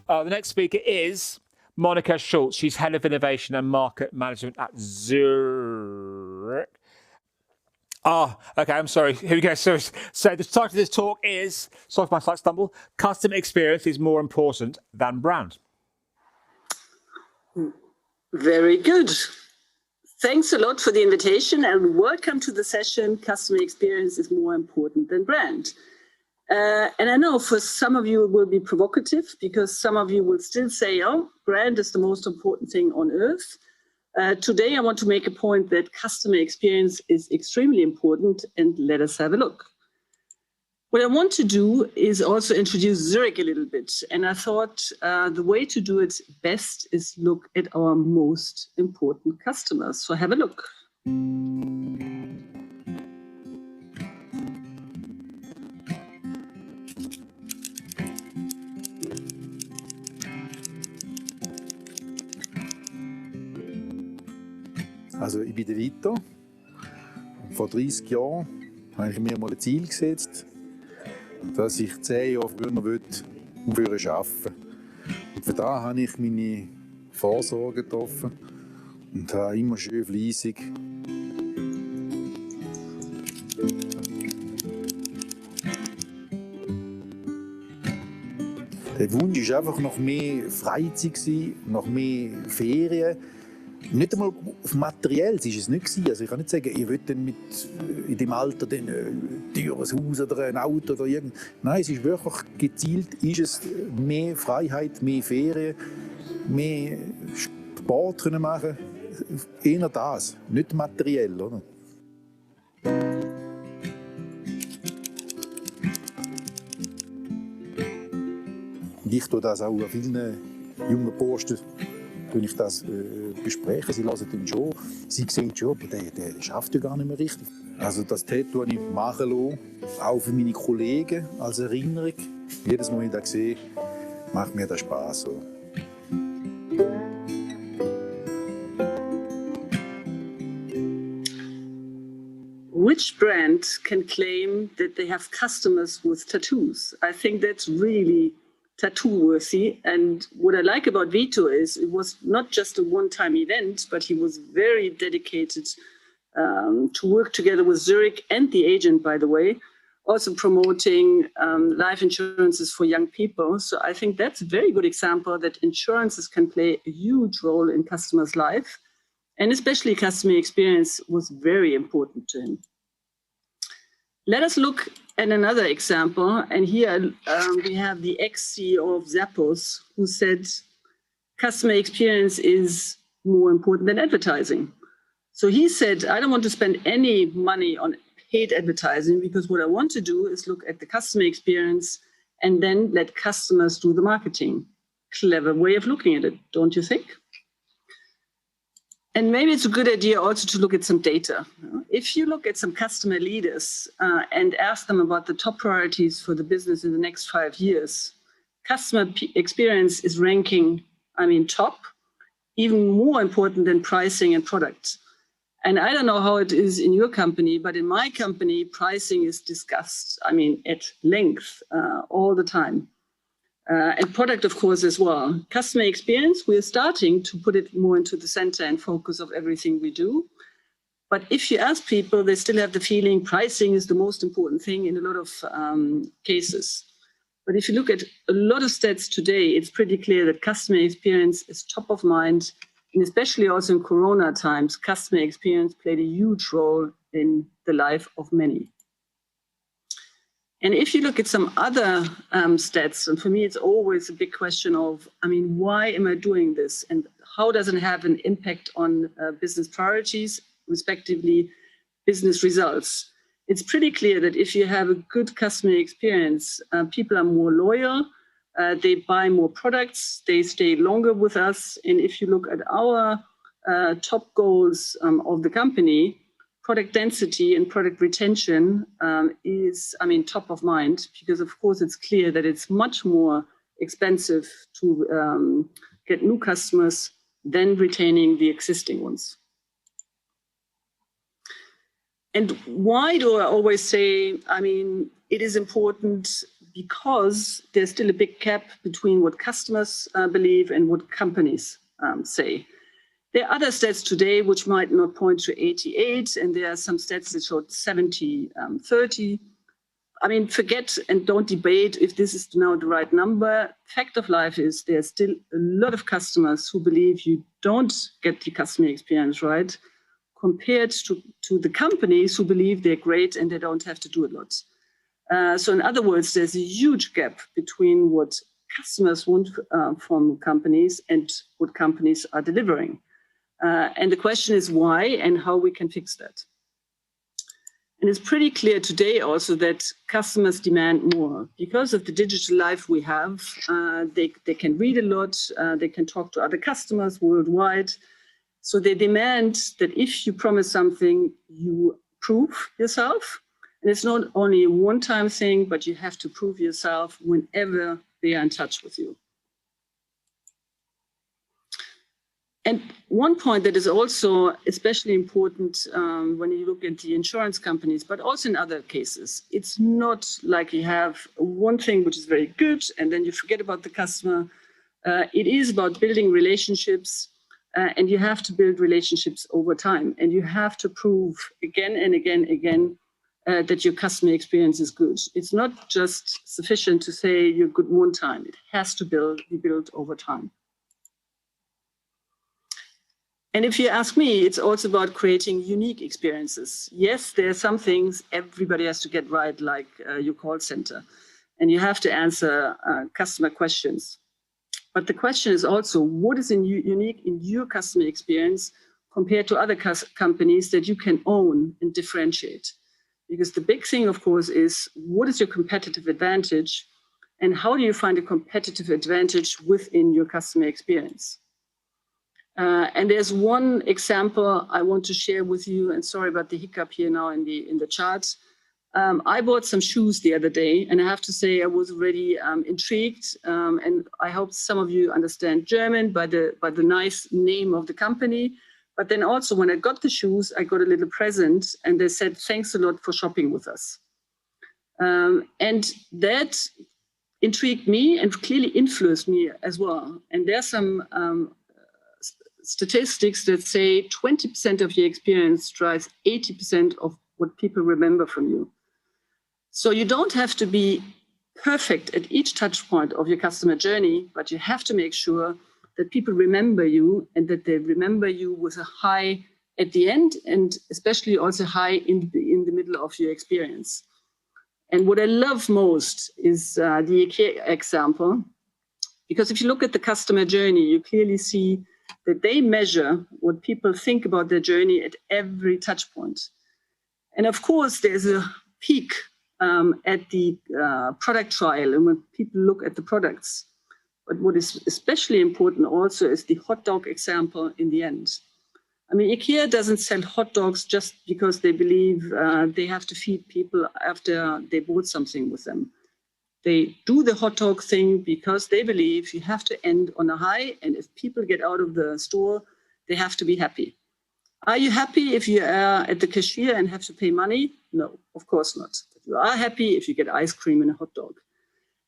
The next speaker is Monika Schulze. She's Head of Innovation and Market Management at Zurich. Okay, I'm sorry. Here we go. So the title of this talk is, sorry for my slight stumble, Customer Experience is More Important Than Brand. Very good. Thanks a lot for the invitation and welcome to the session, Customer Experience is More Important Than Brand. And I know for some of you it will be provocative because some of you will still say, oh, brand is the most important thing on earth. Today I want to make a point that customer experience is extremely important, and let us have a look. What I want to do is also introduce Zurich a little bit, and I thought the way to do it best is look at our most important customers. So have a look. Also ich bin der Vito. Vor 30 Jahren habe ich mir mal ein Ziel gesetzt, dass ich 10 Jahre früher aufhören will arbeiten. Und für das habe ich meine Vorsorge getroffen und habe immer schön fleissig der Wunsch war einfach nach mehr Freizeit, nach mehr Ferien. Nicht einmal auf Materielles war es nicht. Also ich kann nicht sagen, ich will dann in dem Alter ein teures Haus oder ein Auto oder irgendwas. Nein, es ist wirklich gezielt, ist es mehr Freiheit, mehr Ferien, mehr Sport können machen. Eher das, nicht materiell, oder? Und ich tue das auch an vielen jungen Posten. Wenn ich das bespreche, sie hören dann schon, sie sehen schon, der schafft ja gar nicht mehr richtig. Also das Tattoo habe ich machen lassen, auch für meine Kollegen als Erinnerung. Jedes Mal, wenn ich das sehe, macht mir das Spaß. So. Which brand can claim that they have customers with tattoos? I think that's really tattoo-worthy. And what I like about Vito is it was not just a one-time event, but he was very dedicated to work together with Zurich and the agent, by the way, also promoting life insurances for young people. So I think that's a very good example that insurances can play a huge role in customers' life. And especially customer experience was very important to him. Let us look at another example. And here we have the ex-CEO of Zappos who said, customer experience is more important than advertising. So he said, I don't want to spend any money on paid advertising because what I want to do is look at the customer experience and then let customers do the marketing. Clever way of looking at it, don't you think? And maybe it's a good idea also to look at some data. If you look at some customer leaders and ask them about the top priorities for the business in the next 5 years, customer experience is ranking, top, even more important than pricing and product. And I don't know how it is in your company, but in my company, pricing is discussed, at length all the time. And product, of course, as well. Customer experience, we're starting to put it more into the center and focus of everything we do. But if you ask people, they still have the feeling pricing is the most important thing in a lot of cases. But if you look at a lot of stats today, it's pretty clear that customer experience is top of mind. And especially also in Corona times, customer experience played a huge role in the life of many. And if you look at some other stats, and for me, it's always a big question of, why am I doing this? And how does it have an impact on business priorities, respectively, business results? It's pretty clear that if you have a good customer experience, people are more loyal, they buy more products, they stay longer with us. And if you look at our top goals of the company, product density and product retention is, top of mind, because of course it's clear that it's much more expensive to get new customers than retaining the existing ones. And why do I always say, it is important because there's still a big gap between what customers believe and what companies say. There are other stats today which might not point to 88, and there are some stats that showed 70-30. I mean, forget and don't debate if this is now the right number. Fact of life is there's still a lot of customers who believe you don't get the customer experience right, compared to the companies who believe they're great and they don't have to do a lot. So in other words, there's a huge gap between what customers want from companies and what companies are delivering. And the question is why and how we can fix that. And it's pretty clear today also that customers demand more. Because of the digital life we have, they can read a lot, they can talk to other customers worldwide. So they demand that if you promise something, you prove yourself. And it's not only a one-time thing, but you have to prove yourself whenever they are in touch with you. And one point that is also especially important when you look at the insurance companies, but also in other cases, it's not like you have one thing which is very good and then you forget about the customer. It is about building relationships, and you have to build relationships over time. And you have to prove again and again that your customer experience is good. It's not just sufficient to say you're good one time. It has to be built over time. And if you ask me, it's also about creating unique experiences. Yes, there are some things everybody has to get right, like your call center, and you have to answer customer questions. But the question is also, what is unique in your customer experience compared to other companies that you can own and differentiate? Because the big thing, of course, is what is your competitive advantage and how do you find a competitive advantage within your customer experience? And there's one example I want to share with you, and sorry about the hiccup here now in the chart. I bought some shoes the other day, and I have to say I was already intrigued, and I hope some of you understand German by the nice name of the company. But then also when I got the shoes, I got a little present, and they said, thanks a lot for shopping with us. And that intrigued me and clearly influenced me as well. And there's some statistics that say 20% of your experience drives 80% of what people remember from you. So you don't have to be perfect at each touch point of your customer journey, but you have to make sure that people remember you and that they remember you with a high at the end and especially also high in the middle of your experience. And what I love most is the IKEA example, because if you look at the customer journey, you clearly see that they measure what people think about their journey at every touch point. And of course, there's a peak at the product trial and when people look at the products. But what is especially important also is the hot dog example in the end. I mean, IKEA doesn't sell hot dogs just because they believe they have to feed people after they bought something with them. They do the hot dog thing because they believe you have to end on a high, and if people get out of the store, they have to be happy. Are you happy if you are at the cashier and have to pay money? No, of course not. But you are happy if you get ice cream and a hot dog.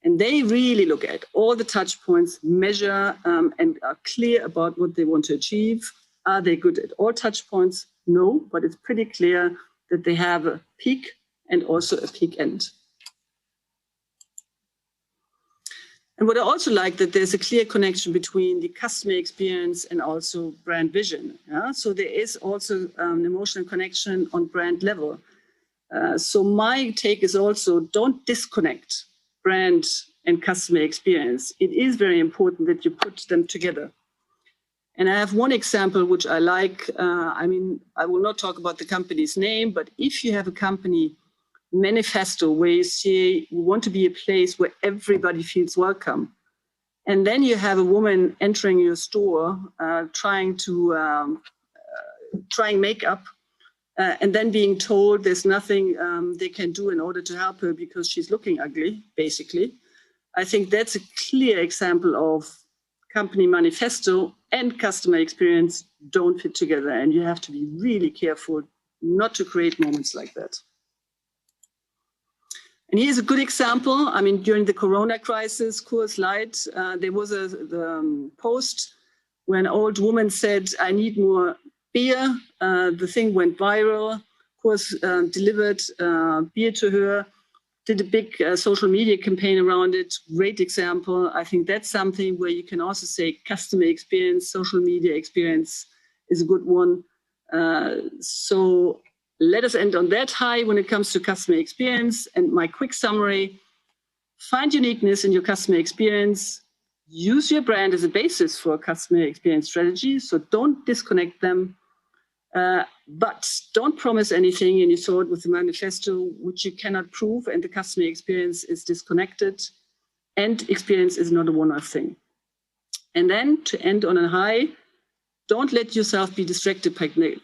And they really look at all the touch points, measure, and are clear about what they want to achieve. Are they good at all touch points? No, but it's pretty clear that they have a peak and also a peak end. And what I also like that there's a clear connection between the customer experience and also brand vision. Yeah? So there is also an emotional connection on brand level. So my take is also don't disconnect brand and customer experience. It is very important that you put them together. And I have one example which I like. I mean, I will not talk about the company's name, but if you have a company manifesto where you say we want to be a place where everybody feels welcome, and then you have a woman entering your store trying makeup, and then being told there's nothing they can do in order to help her because she's looking ugly, basically. I think that's a clear example of company manifesto and customer experience don't fit together, and you have to be really careful not to create moments like that. And here's a good example. I mean, during the Corona crisis, Coors Light, there was a post where an old woman said, "I need more beer." The thing went viral. Coors delivered beer to her, did a big social media campaign around it. Great example. I think that's something where you can also say customer experience, social media experience is a good one. So let us end on that high when it comes to customer experience. And my quick summary, find uniqueness in your customer experience. Use your brand as a basis for a customer experience strategy. So don't disconnect them. But don't promise anything, and you saw it with the manifesto, which you cannot prove, and the customer experience is disconnected, and experience is not a one-off thing. And then to end on a high, don't let yourself be distracted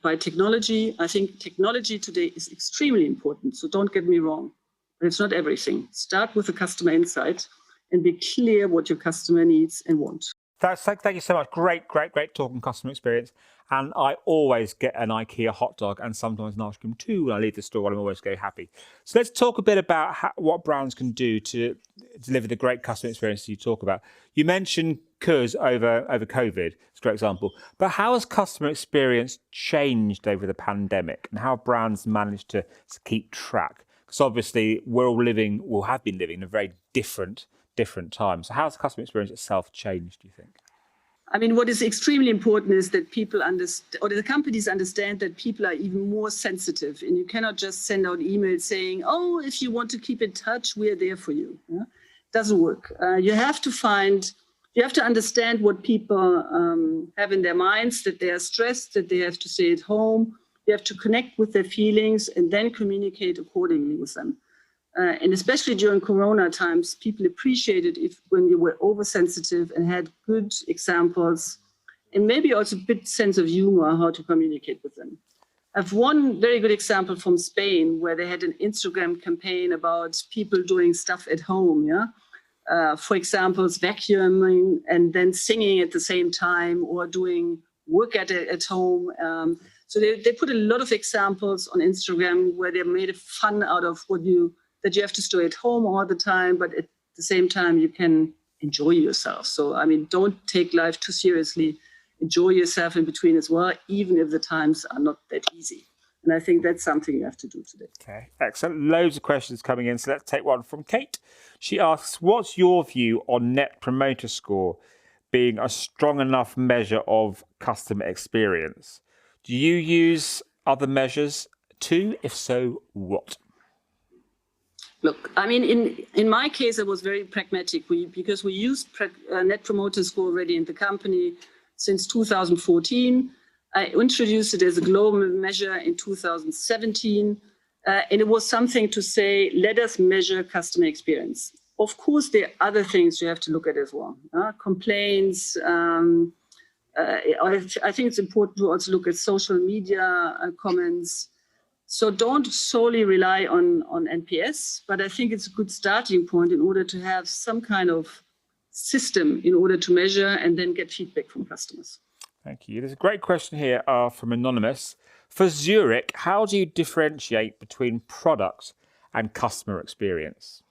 by technology. I think technology today is extremely important, so don't get me wrong, but it's not everything. Start with the customer insight and be clear what your customer needs and wants. Thank you so much. Great talking customer experience. And I always get an IKEA hot dog and sometimes an ice cream too when I leave the store, and I'm always very happy. So let's talk a bit about what brands can do to deliver the great customer experience you talk about. You mentioned Coors over COVID. It's a great example. But how has customer experience changed over the pandemic, and how have brands managed to keep track? Because obviously we're all living, or have been living, in a very different time. So how has customer experience itself changed, do you think? I mean, what is extremely important is that people understand, or the companies understand, that people are even more sensitive, and you cannot just send out emails saying, "Oh, if you want to keep in touch, we're there for you." Yeah? Doesn't work. You have to understand what people have in their minds, that they are stressed, that they have to stay at home. You have to connect with their feelings and then communicate accordingly with them. And especially during Corona times, people appreciated it when you were oversensitive and had good examples, and maybe also a bit sense of humor how to communicate with them. I have one very good example from Spain, where they had an Instagram campaign about people doing stuff at home. Yeah, for example, vacuuming and then singing at the same time, or doing work at home. So they put a lot of examples on Instagram where they made a fun out of that you have to stay at home all the time, but at the same time, you can enjoy yourself. So, I mean, don't take life too seriously. Enjoy yourself in between as well, even if the times are not that easy. And I think that's something you have to do today. Okay, excellent. Loads of questions coming in. So let's take one from Kate. She asks, what's your view on Net Promoter Score being a strong enough measure of customer experience? Do you use other measures too? If so, what? Look, I mean, in my case, I was very pragmatic because we used Net Promoter Score already in the company since 2014. I introduced it as a global measure in 2017. And it was something to say, let us measure customer experience. Of course, there are other things you have to look at as well. Complaints. I think it's important to also look at social media comments. So don't solely rely on NPS, but I think it's a good starting point in order to have some kind of system in order to measure and then get feedback from customers. Thank you. There's a great question here from Anonymous. For Zurich, how do you differentiate between product and customer experience?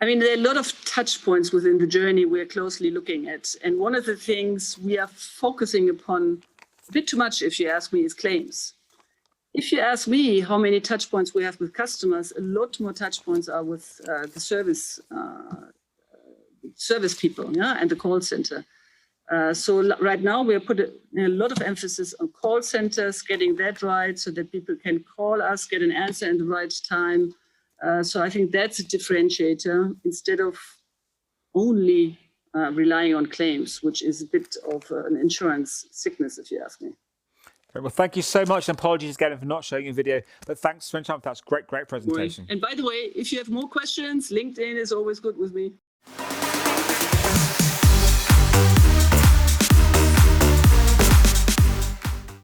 I mean, there are a lot of touch points within the journey we're closely looking at. And one of the things we are focusing upon a bit too much, if you ask me, is claims. If you ask me how many touch points we have with customers, a lot more touch points are with the service people, yeah, and the call center. So right now we are putting a lot of emphasis on call centers, getting that right so that people can call us, get an answer in the right time. So I think that's a differentiator instead of only relying on claims, which is a bit of an insurance sickness, if you ask me. Well, thank you so much, and apologies again for not showing you a video, but thanks for spending time with us. Great presentation. And by the way, if you have more questions, LinkedIn is always good with me.